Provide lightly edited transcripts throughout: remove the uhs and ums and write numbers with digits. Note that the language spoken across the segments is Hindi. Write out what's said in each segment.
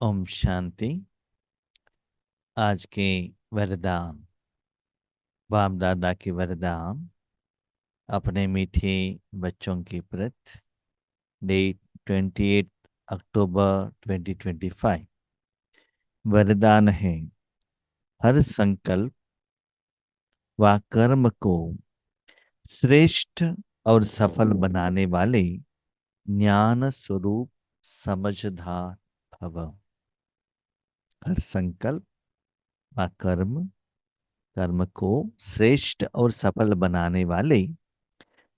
ओम शांति। आज के वरदान, बाप दादा के वरदान अपने मीठे बच्चों के प्रति। डेट 28 अक्टूबर 2025। वरदान है, हर संकल्प व कर्म को श्रेष्ठ और सफल बनाने वाले ज्ञान स्वरूप समझदार भव। हर संकल्प व कर्म को श्रेष्ठ और सफल बनाने वाले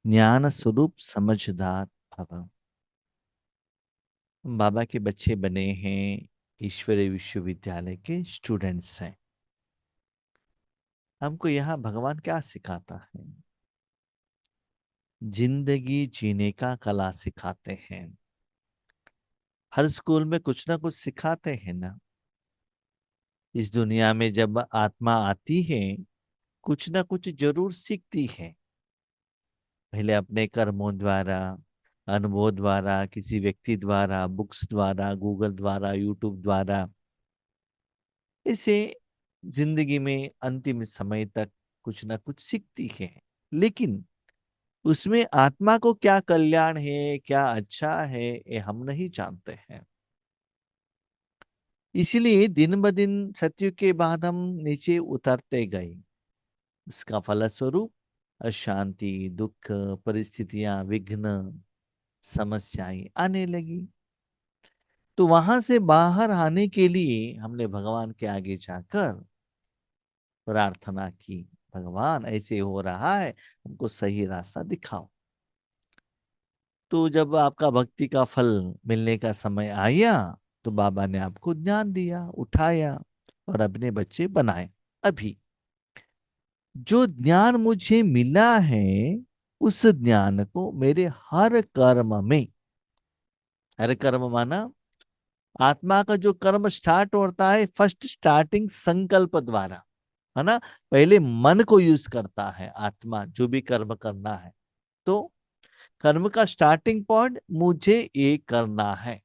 ज्ञान स्वरूप समझदार भव। बाबा के बच्चे बने हैं, ईश्वरीय विश्वविद्यालय के स्टूडेंट्स हैं। हमको यहाँ भगवान क्या सिखाता है? जिंदगी जीने का कला सिखाते हैं। हर स्कूल में कुछ ना कुछ सिखाते हैं ना। इस दुनिया में जब आत्मा आती है, कुछ ना कुछ जरूर सीखती है। पहले अपने कर्मों द्वारा, अनुभव द्वारा, किसी व्यक्ति द्वारा, बुक्स द्वारा, गूगल द्वारा, यूट्यूब द्वारा, इसे जिंदगी में अंतिम समय तक कुछ ना कुछ सीखती है। लेकिन उसमें आत्मा को क्या कल्याण है, क्या अच्छा है, ये हम नहीं जानते हैं। इसलिए दिन ब दिन सत्युग के बाद हम नीचे उतरते गए। उसका फलस्वरूप अशांति, दुख, परिस्थितियां, विघ्न, समस्याएं आने लगी। तो वहां से बाहर आने के लिए हमने भगवान के आगे जाकर प्रार्थना की, भगवान ऐसे हो रहा है, हमको सही रास्ता दिखाओ। तो जब आपका भक्ति का फल मिलने का समय आया, तो बाबा ने आपको ज्ञान दिया, उठाया और अपने बच्चे बनाए। अभी जो ज्ञान मुझे मिला है, उस ज्ञान को मेरे हर कर्म में, हर कर्म माना आत्मा का जो कर्म स्टार्ट होता है, फर्स्ट स्टार्टिंग संकल्प द्वारा, है ना। पहले मन को यूज करता है आत्मा, जो भी कर्म करना है। तो कर्म का स्टार्टिंग पॉइंट मुझे ये करना है।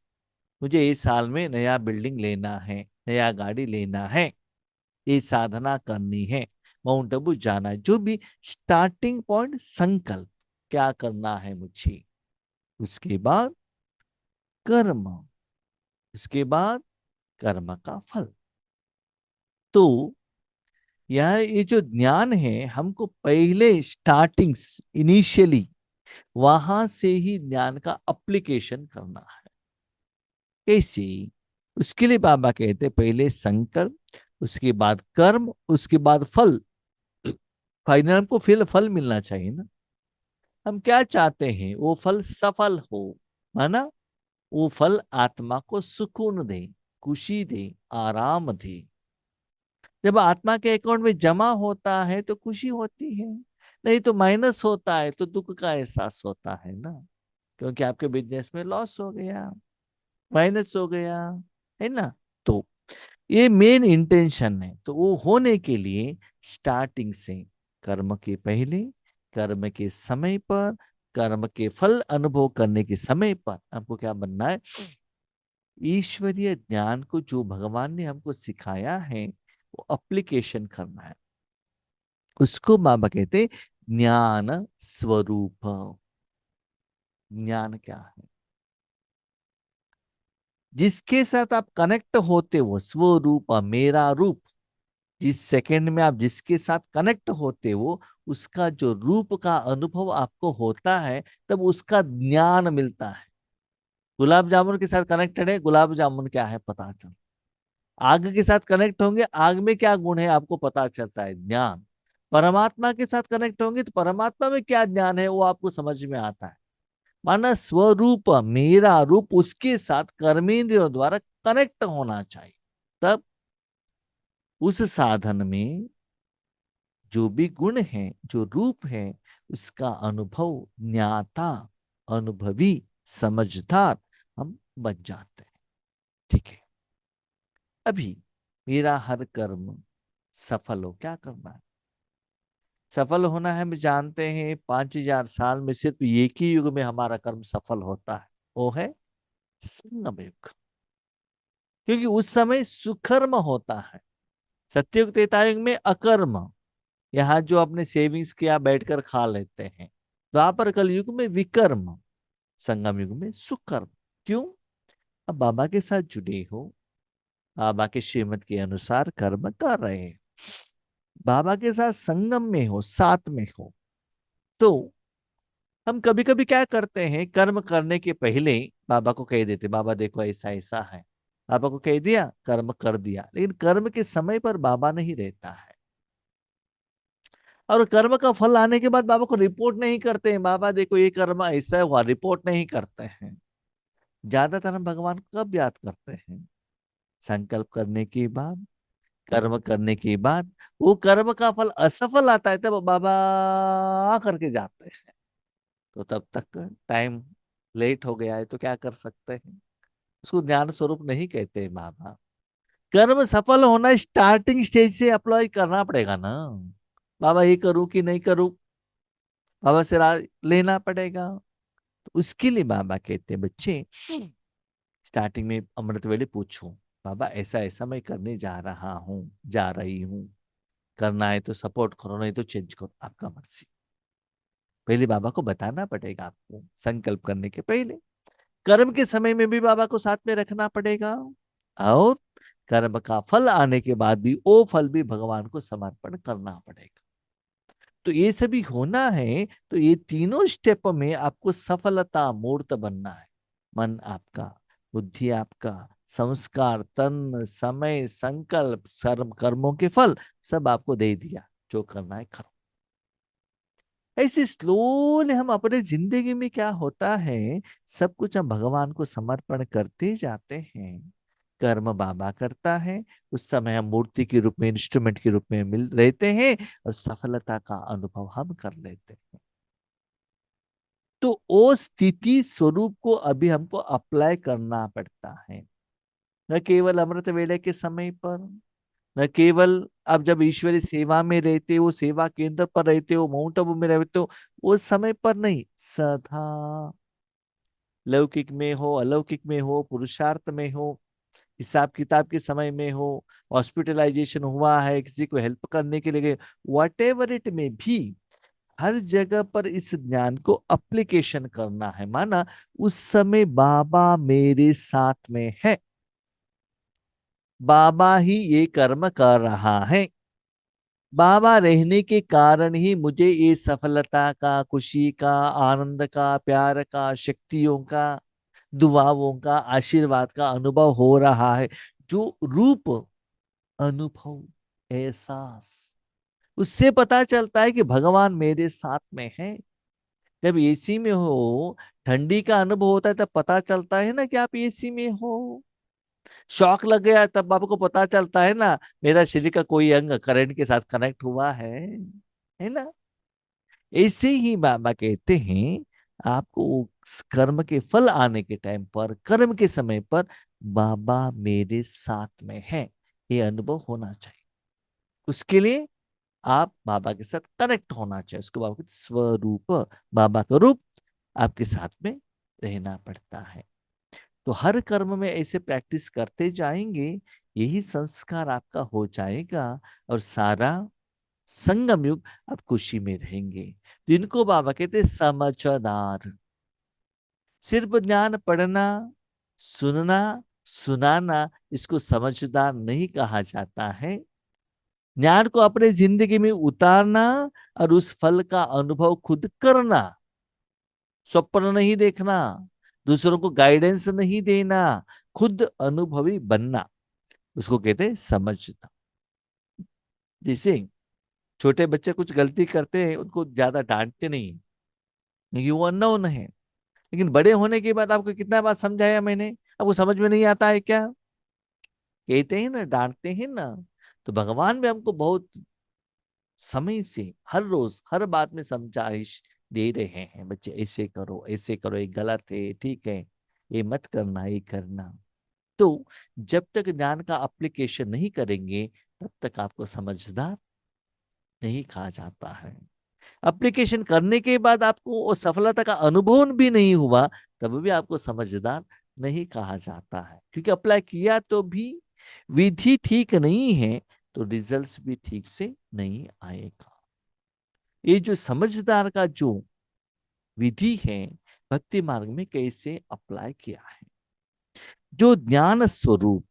मुझे इस साल में नया बिल्डिंग लेना है, नया गाड़ी लेना है, ये साधना करनी है, माउंट आबू जाना है। जो भी स्टार्टिंग पॉइंट संकल्प, क्या करना है मुझे। उसके बाद कर्म, उसके बाद कर्म का फल। तो ये जो ज्ञान है, हमको पहले स्टार्टिंग्स, इनिशियली वहां से ही ज्ञान का अप्लीकेशन करना है। कैसे? उसके लिए बाबा कहते पहले संकल्प, उसके बाद कर्म, उसके बाद फल। फाइनल हमको फिर फल मिलना चाहिए ना। हम क्या चाहते हैं? वो फल सफल हो, है ना। वो फल आत्मा को सुकून दे, खुशी दे, आराम दे। जब आत्मा के अकाउंट में जमा होता है तो खुशी होती है, नहीं तो माइनस होता है तो दुख का एहसास होता है ना। क्योंकि आपके बिजनेस में लॉस हो गया, माइनस हो गया, है ना। तो ये मेन इंटेंशन है। तो वो होने के लिए स्टार्टिंग से, कर्म के पहले, कर्म के समय पर, कर्म के फल अनुभव करने के समय पर आपको क्या बनना है? ईश्वरीय ज्ञान को जो भगवान ने हमको सिखाया है, वो अप्लीकेशन करना है। उसको बाबा कहते ज्ञान स्वरूप। ज्ञान क्या है? जिसके साथ आप कनेक्ट होते हो, स्वरूप, मेरा रूप। जिस सेकंड में आप जिसके साथ कनेक्ट होते हो, उसका जो रूप का अनुभव आपको होता है, तब उसका ज्ञान मिलता है। गुलाब जामुन के साथ कनेक्टेड है, गुलाब जामुन क्या है पता चल। आग के साथ कनेक्ट होंगे, आग में क्या गुण है आपको पता चलता है, ज्ञान। परमात्मा के साथ कनेक्ट होंगे तो परमात्मा में क्या ज्ञान है वो आपको समझ में आता है। माना स्वरूप, मेरा रूप, उसके साथ कर्मेंद्रियों द्वारा कनेक्ट होना चाहिए। तब उस साधन में जो भी गुण है, जो रूप है, उसका अनुभव, ज्ञाता, अनुभवी, समझदार हम बन जाते हैं। ठीक है। अभी मेरा हर कर्म सफल हो, क्या करना है? सफल होना है, हम जानते हैं 5000 साल में सिर्फ एक ही युग में हमारा कर्म सफल होता है, वो है संगम युग। क्योंकि उस समय सुकर्म होता है। सत्युग त्रेतायुग में अकर्म, यहाँ जो अपने सेविंग्स किया बैठकर खा लेते हैं। द्वापर कलयुग में विकर्म, संगम युग में सुकर्म। क्यों? अब बाबा के साथ जुड़े हो, बाबा के श्रीमत के अनुसार कर्म कर रहे हैं, बाबा के साथ संगम में हो, साथ में हो। तो हम कभी कभी क्या करते हैं, कर्म करने के पहले बाबा को कह देते, बाबा देखो ऐसा ऐसा है, बाबा को कह दिया, कर्म कर दिया। लेकिन कर्म के समय पर बाबा नहीं रहता है, और कर्म का फल आने के बाद बाबा को रिपोर्ट नहीं करते हैं, बाबा देखो ये कर्म ऐसा हुआ, रिपोर्ट नहीं करते हैं। ज्यादातर हम भगवान को कब याद करते हैं? संकल्प करने के बाद, कर्म करने के बाद। वो कर्म का फल असफल आता है तब बाबा करके जाते हैं। तो तब तक टाइम लेट हो गया है, तो क्या कर सकते हैं? उसको ज्ञान स्वरूप नहीं कहते बाबा। कर्म सफल होना स्टार्टिंग स्टेज से अप्लाई करना पड़ेगा ना। बाबा ये करूं कि नहीं करूं, बाबा से राय लेना पड़ेगा। तो उसके लिए बाबा कहते हैं, बच्चे स्टार्टिंग में अमृत वेले पूछो, बाबा ऐसा ऐसा मैं करने जा रहा हूँ, जा रही हूँ, करना है तो सपोर्ट करो, नहीं तो चेंज करो, आपका मर्जी। पहले बाबा को बताना पड़ेगा आपको, संकल्प करने के पहले। कर्म के समय में भी बाबा को साथ में रखना पड़ेगा, और कर्म का फल आने के बाद भी वो फल भी भगवान को समर्पण करना पड़ेगा। तो ये सभी होना है, तो ये तीनों स्टेप में आपको सफलता मूर्त बनना है। मन आपका, बुद्धि आपका, संस्कार, तन, समय, संकल्प, सर्व कर्मों के फल सब आपको दे दिया, जो करना है करो। ऐसे स्लोली हम अपने जिंदगी में क्या होता है, सब कुछ हम भगवान को समर्पण करते जाते हैं। कर्म बाबा करता है, उस समय हम मूर्ति के रूप में, इंस्ट्रूमेंट के रूप में मिल रहते हैं, और सफलता का अनुभव हम कर लेते हैं। तो वो स्थिति स्वरूप को अभी हमको अप्लाई करना पड़ता है, न केवल अमृत वेले के समय पर, न केवल आप जब ईश्वरी सेवा में रहते हो, सेवा केंद्र पर रहते हो, माउंट आबू में रहते हो, उस समय पर नहीं, सदा। लौकिक में हो, अलौकिक में हो, पुरुषार्थ में हो, हिसाब किताब के समय में हो, हॉस्पिटलाइजेशन हुआ है, किसी को हेल्प करने के लिए, वट एवर इट में भी, हर जगह पर इस ज्ञान को अप्लीकेशन करना है। माना उस समय बाबा मेरे साथ में है, बाबा ही ये कर्म कर रहा है, बाबा रहने के कारण ही मुझे ये सफलता का, खुशी का, आनंद का, प्यार का, शक्तियों का, दुआओं का, आशीर्वाद का अनुभव हो रहा है। जो रूप, अनुभव, एहसास, उससे पता चलता है कि भगवान मेरे साथ में है। जब एसी में हो, ठंडी का अनुभव होता है, तब पता चलता है ना कि आप एसी में हो। शॉक लग गया तब आपको पता चलता है ना, मेरा शरीर का कोई अंग करंट के साथ कनेक्ट हुआ है ना। ऐसे ही बाबा कहते हैं, आपको कर्म के फल आने के टाइम पर, कर्म के समय पर, बाबा मेरे साथ में है, ये अनुभव होना चाहिए। उसके लिए आप बाबा के साथ कनेक्ट होना चाहिए। उसको बाबा के स्वरूप, बाबा का रूप आपके साथ में रहना पड़ता है। तो हर कर्म में ऐसे प्रैक्टिस करते जाएंगे, यही संस्कार आपका हो जाएगा, और सारा संगम युग आप खुशी में रहेंगे। तो इनको बाबा कहते हैं समझदार। सिर्फ ज्ञान पढ़ना, सुनना, सुनाना, इसको समझदार नहीं कहा जाता है। ज्ञान को अपने जिंदगी में उतारना, और उस फल का अनुभव खुद करना, स्वप्न नहीं देखना, दूसरों को गाइडेंस नहीं देना, खुद अनुभवी बनना, उसको कहते हैं समझना। जैसे छोटे बच्चे कुछ गलती करते हैं, उनको ज्यादा डांटते नहीं, क्योंकि वो अननोन है। लेकिन बड़े होने के बाद आपको कितना बात समझाया मैंने, आपको समझ में नहीं आता है क्या? कहते हैं ना, डांटते हैं ना। तो भगवान भी हमको बहुत समय से, हर रोज, हर बात में समझाइश दे रहे हैं, बच्चे ऐसे करो, ऐसे करो, ये गलत है, ठीक है, ये मत करना, ये करना। तो जब तक ज्ञान का एप्लीकेशन नहीं करेंगे, तब तक आपको समझदार नहीं कहा जाता है। एप्लीकेशन करने के बाद आपको वो सफलता का अनुभव भी नहीं हुआ, तब भी आपको समझदार नहीं कहा जाता है, क्योंकि अप्लाई किया तो भी विधि ठीक नहीं है तो रिजल्ट्स भी ठीक से नहीं आएगा। ये जो समझदार का जो विधि है भक्ति मार्ग में कैसे अप्लाई किया है, जो ज्ञान स्वरूप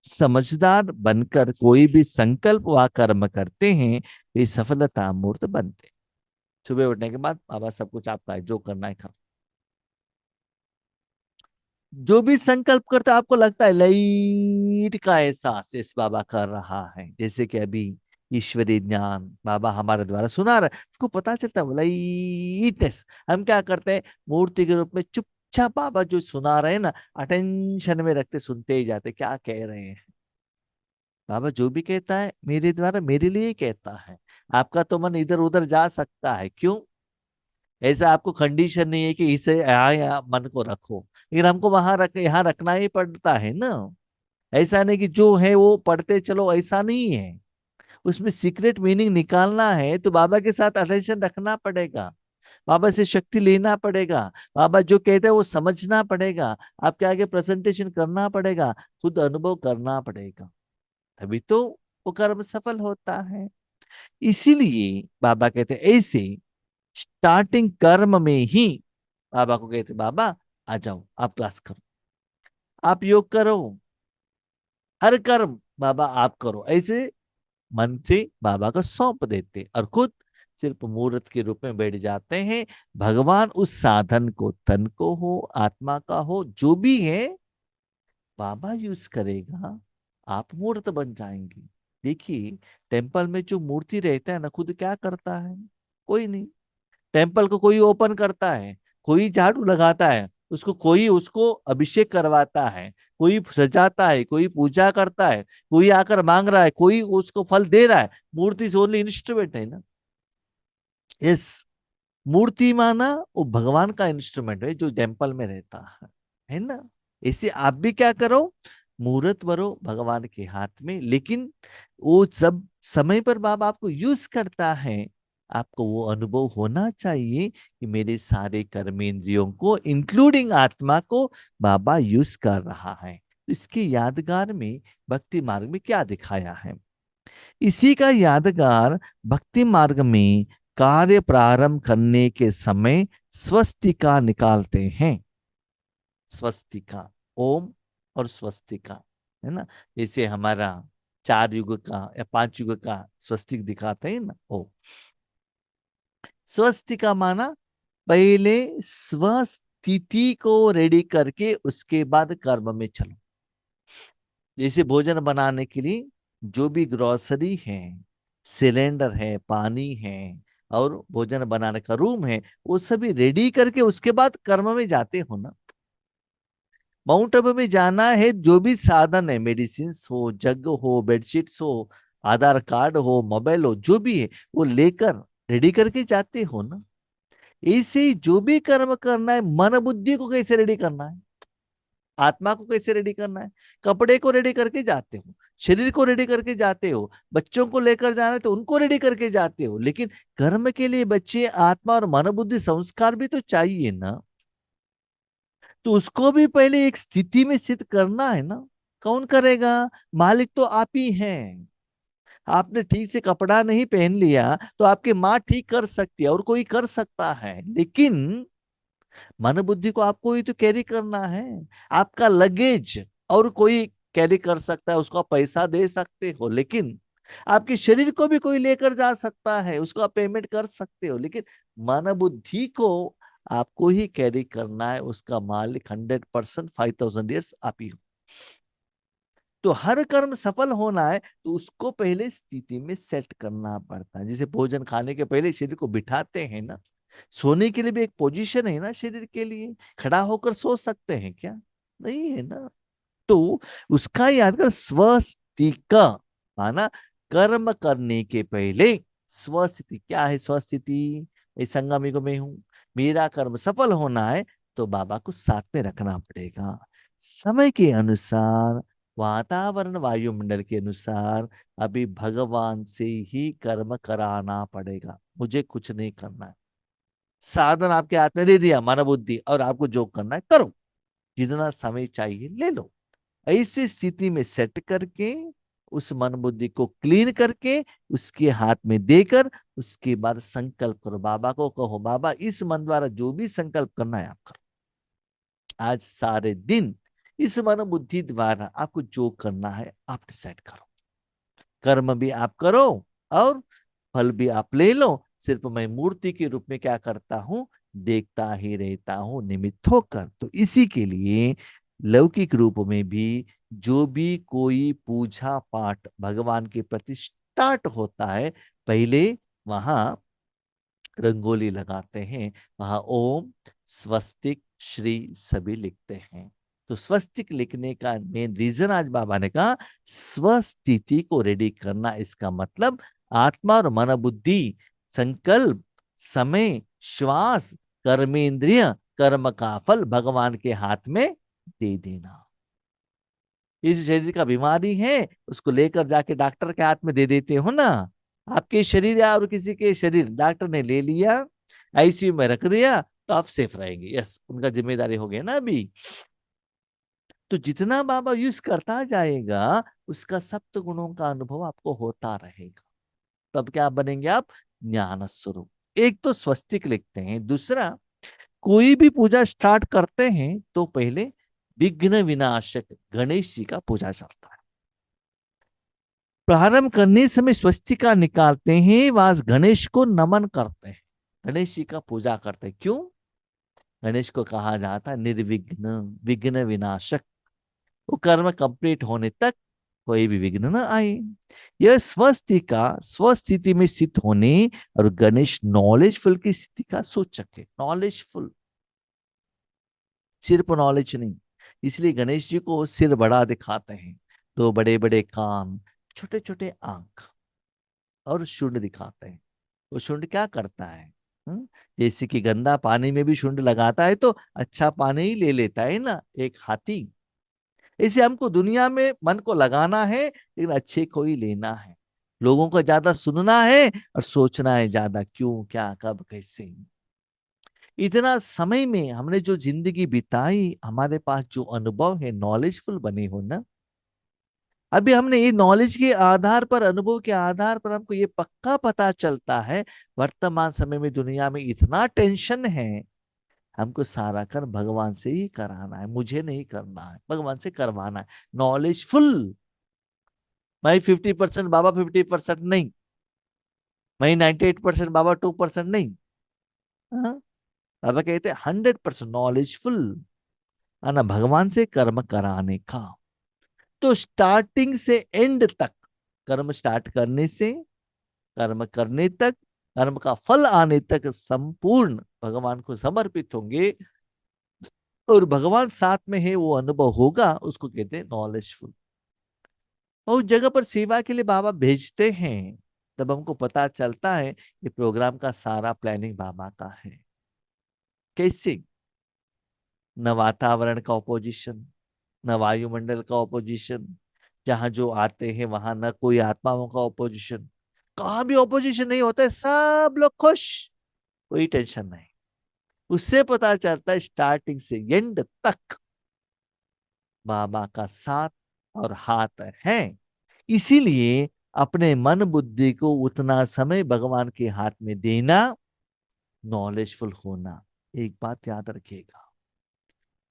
समझदार बनकर कोई भी संकल्प व कर्म करते हैं वे सफलता मूर्त बनते हैं। सुबह उठने के बाद बाबा सब कुछ आपका है, जो करना है करो। जो भी संकल्प करता है आपको लगता है लाइट का एहसास इस बाबा कर रहा है, जैसे कि अभी ईश्वरीय ज्ञान बाबा हमारे द्वारा सुना रहा है, उसको पता चलता है लाइटनेस। हम क्या करते हैं, मूर्ति के रूप में चुपचाप बाबा जो सुना रहे हैं ना, अटेंशन में रखते सुनते ही जाते क्या कह रहे हैं। बाबा जो भी कहता है मेरे द्वारा मेरे लिए ही कहता है। आपका तो मन इधर उधर जा सकता है, क्यों? ऐसा आपको कंडीशन नहीं है कि इसे यहाँ मन को रखो, लेकिन हमको वहां रख यहाँ रखना ही पड़ता है ना। ऐसा नहीं कि जो है वो पढ़ते चलो, ऐसा नहीं है। उसमें सीक्रेट मीनिंग निकालना है तो बाबा के साथ अटेंशन रखना पड़ेगा, बाबा से शक्ति लेना पड़ेगा, बाबा जो कहते हैं वो समझना पड़ेगा, आपके आगे प्रेजेंटेशन करना पड़ेगा, खुद अनुभव करना पड़ेगा, तभी तो वो कर्म सफल होता है। इसीलिए बाबा कहते हैं ऐसे स्टार्टिंग कर्म में ही बाबा को कहते बाबा आ जाओ आप क्लास करो, आप योग करो, हर कर्म बाबा आप करो, ऐसे मन से बाबा को सौंप देते और खुद सिर्फ मूर्त के रूप में बैठ जाते हैं। भगवान उस साधन को तन को हो आत्मा का हो जो भी है बाबा यूज करेगा, आप मूर्त बन जाएंगे। देखिए टेम्पल में जो मूर्ति रहता है ना, खुद क्या करता है? कोई नहीं। टेम्पल को कोई ओपन करता है, कोई झाड़ू लगाता है, उसको कोई उसको अभिषेक करवाता है, कोई सजाता है, कोई पूजा करता है, कोई आकर मांग रहा है, कोई उसको फल दे रहा है। मूर्ति से ओनली इंस्ट्रूमेंट है ना। यस, मूर्ति माना वो भगवान का इंस्ट्रूमेंट है जो टेम्पल में रहता है ना। इसे आप भी क्या करो, मूर्त बनो भगवान के हाथ में, लेकिन वो सब समय पर बाबा आपको यूज करता है। आपको वो अनुभव होना चाहिए कि मेरे सारे कर्मेंद्रियों को इंक्लूडिंग आत्मा को बाबा यूज कर रहा है। तो इसके यादगार में भक्ति मार्ग में क्या दिखाया है, इसी का यादगार भक्ति मार्ग में कार्य प्रारंभ करने के समय स्वस्तिका निकालते हैं। स्वस्तिका, ओम और स्वस्तिका, है ना। जैसे हमारा 4 युग का या 5 युग का स्वस्तिक दिखाते हैं ना, ओ स्वस्तिका माना पहले स्वस्थिति को रेडी करके उसके बाद कर्म में चलो। जैसे भोजन बनाने के लिए जो भी ग्रोसरी है, सिलेंडर है, पानी है और भोजन बनाने का रूम है, वो सभी रेडी करके उसके बाद कर्म में जाते हो ना। माउंट आबू में जाना है, जो भी साधन है, मेडिसिन हो, जग हो, बेडशीट्स हो, आधार कार्ड हो, मोबाइल हो, जो भी है वो लेकर रेडी करके जाते हो ना। ऐसे ही जो भी कर्म करना है, मन बुद्धि को कैसे रेडी करना है, आत्मा को कैसे रेडी करना है, कपड़े को रेडी करके जाते हो, शरीर को रेडी करके जाते हो, बच्चों को लेकर जाना है तो उनको रेडी करके जाते हो, लेकिन कर्म के लिए बच्चे आत्मा और मन बुद्धि संस्कार भी तो चाहिए ना। तो उसको भी पहले एक स्थिति में स्थित करना है ना। कौन करेगा? मालिक तो आप ही हैं। आपने ठीक से कपड़ा नहीं पहन लिया तो आपकी माँ ठीक कर सकती है और कोई कर सकता है, लेकिन मन बुद्धि को आपको ही तो कैरी करना है। आपका लगेज और कोई कैरी कर सकता है, उसको आप पैसा दे सकते हो, लेकिन आपके शरीर को भी कोई लेकर जा सकता है, उसको आप पेमेंट कर सकते हो, लेकिन मन बुद्धि को आपको ही कैरी करना है। उसका मालिक 100%, 5000 ईयर्स आप ही हो। तो हर कर्म सफल होना है तो उसको पहले स्थिति में सेट करना पड़ता है। जैसे भोजन खाने के पहले शरीर को बिठाते हैं ना, सोने के लिए भी एक पोजीशन है ना शरीर के लिए। खड़ा होकर सो सकते हैं क्या? नहीं है ना। तो उसका याद कर स्वस्थिक माना कर्म करने के पहले स्वस्थिति। क्या है स्वस्थिति? इस संगम युग में हूं, मेरा कर्म सफल होना है तो बाबा को साथ में रखना पड़ेगा। समय के अनुसार, वातावरण वायुमंडल के अनुसार अभी भगवान से ही कर्म कराना पड़ेगा, मुझे कुछ नहीं करना है। साधन आपके हाथ में दे दिया, मन बुद्धि, और आपको जो करना है करो। जितना समय चाहिए ले लो। ऐसी स्थिति में सेट करके उस मन बुद्धि को क्लीन करके उसके हाथ में देकर उसके बाद संकल्प करो। बाबा को कहो, बाबा इस मन द्वारा जो भी संकल्प करना है आप करो। आज सारे दिन इस मन बुद्धि द्वारा आपको जो करना है आप डिसाइड करो। कर्म भी आप करो और फल भी आप ले लो। सिर्फ मैं मूर्ति के रूप में क्या करता हूं, देखता ही रहता हूं निमित्त होकर। तो इसी के लिए लौकिक रूप में भी जो भी कोई पूजा पाठ भगवान के प्रति स्टार्ट होता है, पहले वहां रंगोली लगाते हैं, वहां ओम स्वस्तिक श्री सभी लिखते हैं। तो स्वस्तिक लिखने का मेन रीजन आज बाबा ने कहा स्वस्थिति को रेडी करना। इसका मतलब आत्मा और मन बुद्धि संकल्प समय श्वास कर्मेंद्रिय कर्म का फल भगवान के हाथ में दे देना। इस शरीर का बीमारी है उसको लेकर जाके डॉक्टर के हाथ में दे देते हो ना। आपके शरीर या और किसी के शरीर डॉक्टर ने ले लिया, आईसीयू में रख दिया, तो आप सेफ रहेंगे। यस, उनका जिम्मेदारी हो गया ना अभी। तो जितना बाबा यूज करता जाएगा उसका सप्त गुणों का अनुभव आपको होता रहेगा। तब क्या बनेंगे आप, ज्ञान स्वरूप। एक तो स्वस्तिक लिखते हैं, दूसरा कोई भी पूजा स्टार्ट करते हैं तो पहले विघ्न विनाशक गणेश जी का पूजा चलता है। प्रारंभ करने समय स्वस्तिका निकालते हैं, वास गणेश को नमन करते हैं, गणेश जी का पूजा करते हैं। क्यों? गणेश को कहा जाता है निर्विघ्न विघ्न विनाशक। वो कर्म कंप्लीट होने तक कोई भी विघ्न न आए। यह स्वस्तिका स्वस्थिति में स्थित होने और गणेश नॉलेजफुल की स्थिति का सूचक है। नॉलेजफुल, सिर्फ नॉलेज नहीं। इसलिए गणेश जी को सिर बड़ा दिखाते हैं, तो बड़े बड़े कान छोटे छोटे आंख और शुंड दिखाते हैं। वो शुंड क्या करता है? जैसे कि गंदा पानी में भी शुंड लगाता है तो अच्छा पानी ही ले लेता है ना एक हाथी। ऐसे हमको दुनिया में मन को लगाना है लेकिन अच्छे को ही लेना है। लोगों को ज्यादा सुनना है और सोचना है ज्यादा, क्यों क्या कब कैसे। इतना समय में हमने जो जिंदगी बिताई, हमारे पास जो अनुभव है, नॉलेजफुल बने हो ना। अभी हमने ये नॉलेज के आधार पर अनुभव के आधार पर हमको ये पक्का पता चलता है वर्तमान समय में दुनिया में इतना टेंशन है। हमको सारा कर भगवान से ही कराना है, मुझे नहीं करना है, भगवान से करवाना है। नॉलेजफुल। मैं 50% बाबा 50% नहीं, मैं 98% बाबा 2% नहीं। हाँ? बाबा कहते 100% नॉलेजफुल है ना, भगवान से कर्म कराने का। तो स्टार्टिंग से एंड तक, कर्म स्टार्ट करने से कर्म करने तक, कर्म का फल आने तक संपूर्ण भगवान को समर्पित होंगे। और भगवान साथ में है वो अनुभव होगा, उसको कहते हैं नॉलेजफुल। और उस जगह पर सेवा के लिए बाबा भेजते हैं, तब हमको पता चलता है ये प्रोग्राम का सारा प्लानिंग बाबा का है। कैसे? न वातावरण का ऑपोजिशन, न वायुमंडल का ऑपोजिशन, जहां जो आते हैं वहां न कोई आत्माओं का ऑपोजिशन। कहां भी ऑपोजिशन नहीं होता है, सब लोग खुश, कोई टेंशन नहीं। उससे पता चलता है स्टार्टिंग से एंड तक बाबा का साथ और हाथ है। इसीलिए अपने मन बुद्धि को उतना समय भगवान के हाथ में देना, नॉलेजफुल होना। एक बात याद रखिएगा,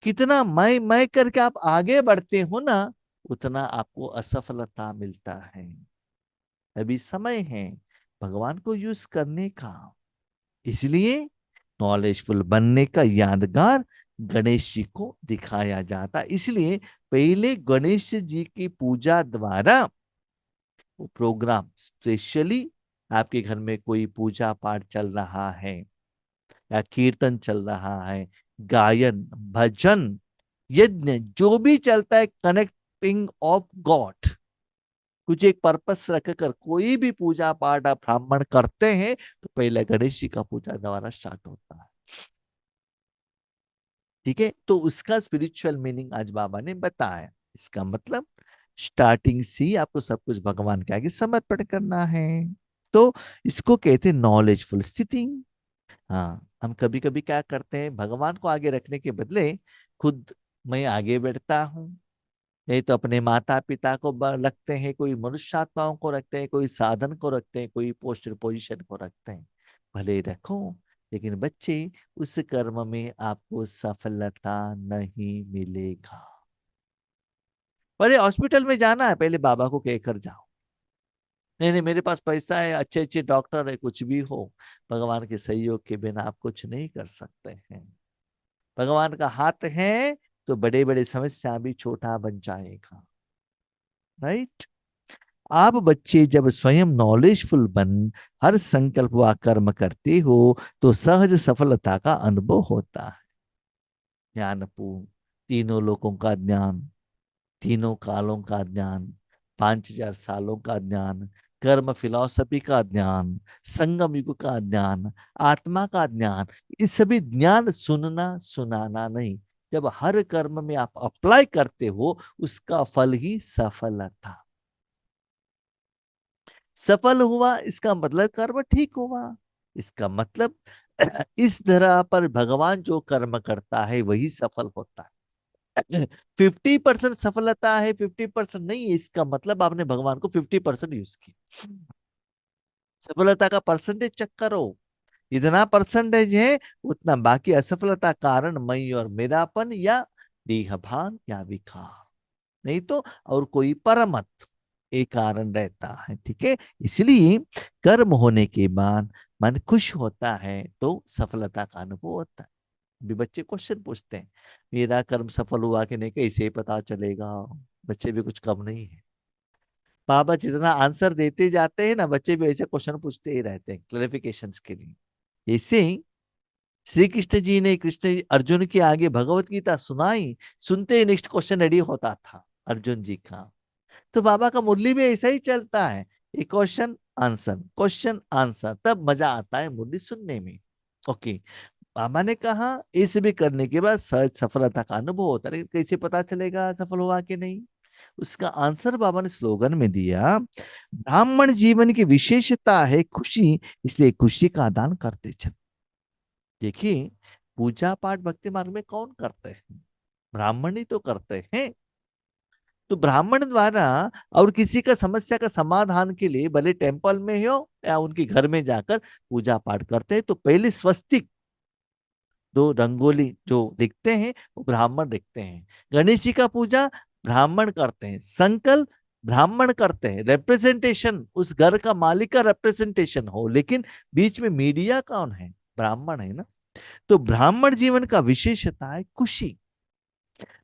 कितना मैं करके आप आगे बढ़ते हो ना, उतना आपको असफलता मिलता है। अभी समय है भगवान को यूज करने का। इसलिए नॉलेजफुल बनने का यादगार गणेश जी को दिखाया जाता। इसलिए पहले गणेश जी की पूजा द्वारा वो प्रोग्राम स्पेशली, आपके घर में कोई पूजा पाठ चल रहा है या कीर्तन चल रहा है, गायन भजन यज्ञ जो भी चलता है, कनेक्टिंग ऑफ गॉड, कुछ एक पर्पस रखकर कोई भी पूजा पाठ आप ब्राह्मण करते हैं तो पहले गणेश जी का पूजा द्वारा स्टार्ट होता है। ठीक है, तो उसका स्पिरिचुअल मीनिंग आज बाबा ने बताया। इसका मतलब स्टार्टिंग से ही आपको सब कुछ भगवान के आगे समर्पण करना है। तो इसको कहते हैं नॉलेजफुल स्थिति। हाँ, हम कभी कभी क्या करते हैं, भगवान को आगे रखने के बदले खुद मैं आगे बढ़ता हूँ। नहीं तो अपने माता पिता को रखते हैं, कोई मनुष्य आत्माओं को रखते हैं, कोई साधन को रखते हैं, कोई पोस्टर पोजीशन को रखते हैं। भले ही रखो, लेकिन बच्चे उस कर्म में आपको सफलता नहीं मिलेगा। बड़े हॉस्पिटल में जाना है, पहले बाबा को कहकर जाओ, नहीं नहीं मेरे पास पैसा है, अच्छे अच्छे डॉक्टर है, कुछ भी हो, भगवान के सहयोग के बिना आप कुछ नहीं कर सकते हैं। भगवान का हाथ है तो बड़े बड़े समस्या भी छोटा बन जाएगा। राइट। आप बच्चे जब स्वयं नॉलेजफुल बन हर संकल्प व कर्म करते हो तो सहज सफलता का अनुभव होता है। ज्ञानपूर्ण, तीनों लोकों का ज्ञान, तीनों कालों का ज्ञान, 5000 सालों का ज्ञान, कर्म फिलॉसफी का ज्ञान, संगम युग का ज्ञान, आत्मा का ज्ञान, ये सभी ज्ञान सुनना सुनाना नहीं, जब हर कर्म में आप अप्लाई करते हो उसका फल ही सफलता। सफल हुआ इसका मतलब कर्म ठीक हुआ, इसका मतलब इस धरा पर भगवान जो कर्म करता है वही सफल होता है। 50% सफलता है, 50% नहीं है, इसका मतलब आपने भगवान को 50% यूज किया। सफलता का परसेंटेज चेक करो, इतना परसेंटेज है उतना बाकी असफलता कारण मैं और मेरापन या देहभान या विकार, नहीं तो और कोई परमत एक कारण रहता है। ठीक है, इसलिए कर्म होने के बाद मन खुश होता है तो सफलता का अनुभव होता है। भी बच्चे क्वेश्चन पूछते हैं, मेरा कर्म सफल हुआ कि नहीं, कैसे पता चलेगा। बच्चे भी कुछ कम नहीं है, बाबा जितना आंसर देते जाते हैं ना, बच्चे भी ऐसे क्वेश्चन पूछते ही रहते हैं क्लैरिफिकेशंस के लिए। ऐसे ही श्री कृष्ण जी ने कृष्ण अर्जुन के आगे भगवत गीता सुनाई, सुनते ही नेक्स्ट क्वेश्चन रेडी होता था अर्जुन जी का। तो बाबा का मुरली में ऐसा ही चलता है, एक क्वेश्चन आंसर, तब मजा आता है मुरली सुनने में। ओके, बाबा ने कहा इस भी करने के बाद सहज सफलता का अनुभव होता है, लेकिन कैसे पता चलेगा सफल हुआ कि नहीं। उसका आंसर बाबा ने स्लोगन में दिया, ब्राह्मण जीवन की विशेषता है खुशी, इसलिए खुशी का दान करते चलो। देखिए, पूजा पाठ भक्ति मार्ग में कौन करते हैं, ब्राह्मण ही तो करते हैं। तो ब्राह्मण द्वारा और किसी का समस्या का समाधान के लिए भले टेम्पल में हो या उनके घर में जाकर पूजा पाठ करते हैं, तो पहले स्वस्तिक दो रंगोली जो लिखते हैं वो ब्राह्मण लिखते हैं। गणेश जी का पूजा ब्राह्मण करते हैं, संकल्प ब्राह्मण करते हैं, रिप्रेजेंटेशन उस घर का मालिक का रिप्रेजेंटेशन हो, लेकिन बीच में मीडिया कौन है, ब्राह्मण है ना। तो ब्राह्मण जीवन का विशेषता है खुशी।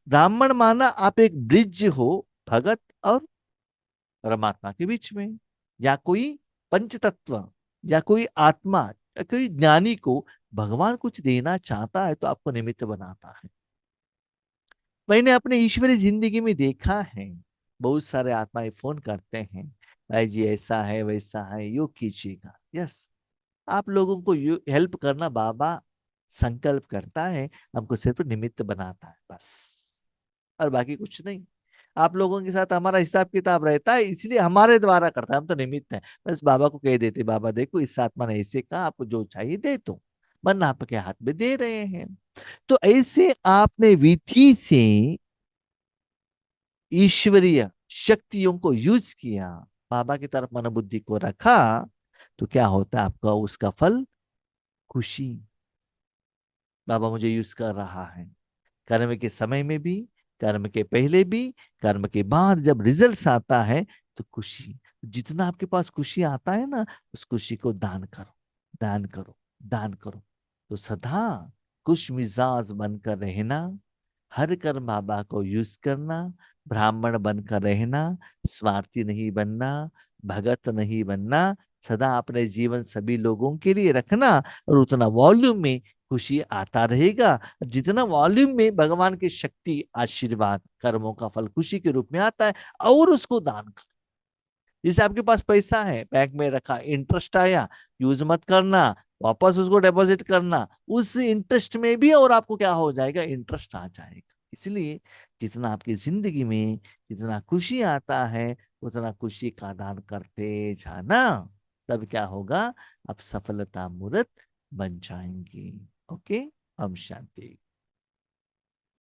ब्राह्मण माना आप एक ब्रिज हो भगत और परमात्मा के बीच में, या कोई पंच तत्व या कोई आत्मा या कोई ज्ञानी को भगवान कुछ देना चाहता है तो आपको निमित्त बनाता है। मैंने अपने ईश्वरीय जिंदगी में देखा है, बहुत सारे आत्माएं फोन करते हैं, भाई जी ऐसा है वैसा है, योग कीजिएगा। यस, आप लोगों को हेल्प करना बाबा संकल्प करता है, हमको सिर्फ निमित्त बनाता है बस, और बाकी कुछ नहीं। आप लोगों के साथ हमारा हिसाब किताब रहता है, इसलिए हमारे द्वारा करता है, हम तो निमित्त हैं। बस बाबा को कह देते, बाबा देखो इस आत्मा ने ऐसे कहा, आपको जो चाहिए दे दो, मन आपके हाथ में दे रहे हैं। तो ऐसे आपने विधि से ईश्वरीय शक्तियों को यूज किया, बाबा की तरफ मन बुद्धि को रखा, तो क्या होता है आपका उसका फल खुशी। बाबा मुझे यूज कर रहा है, कर्म के समय में भी, कर्म के पहले भी, कर्म के बाद जब रिजल्ट्स आता है तो खुशी। जितना आपके पास खुशी आता है ना, उस खुशी को दान करो, दान करो, दान करो। तो सदा खुश मिजाज बनकर रहना, हर कर्म बाबा को यूज करना, ब्राह्मण बनकर रहना, स्वार्थी नहीं बनना, भगत नहीं बनना, सदा अपने जीवन सभी लोगों के लिए रखना, और उतना वॉल्यूम में खुशी आता रहेगा। जितना वॉल्यूम में भगवान की शक्ति आशीर्वाद कर्मों का फल खुशी के रूप में आता है, और उसको दान कर। जैसे आपके पास पैसा है बैंक में रखा, इंटरेस्ट आया, यूज मत करना, वापस उसको डिपॉजिट करना, उस इंटरेस्ट में भी और आपको क्या हो जाएगा, इंटरेस्ट आ जाएगा। इसलिए जितना आपकी जिंदगी में जितना खुशी आता है उतना खुशी का दान करते जाना, तब क्या होगा, आप सफलता मूर्त बन जाएंगे। ओके, हम शांति।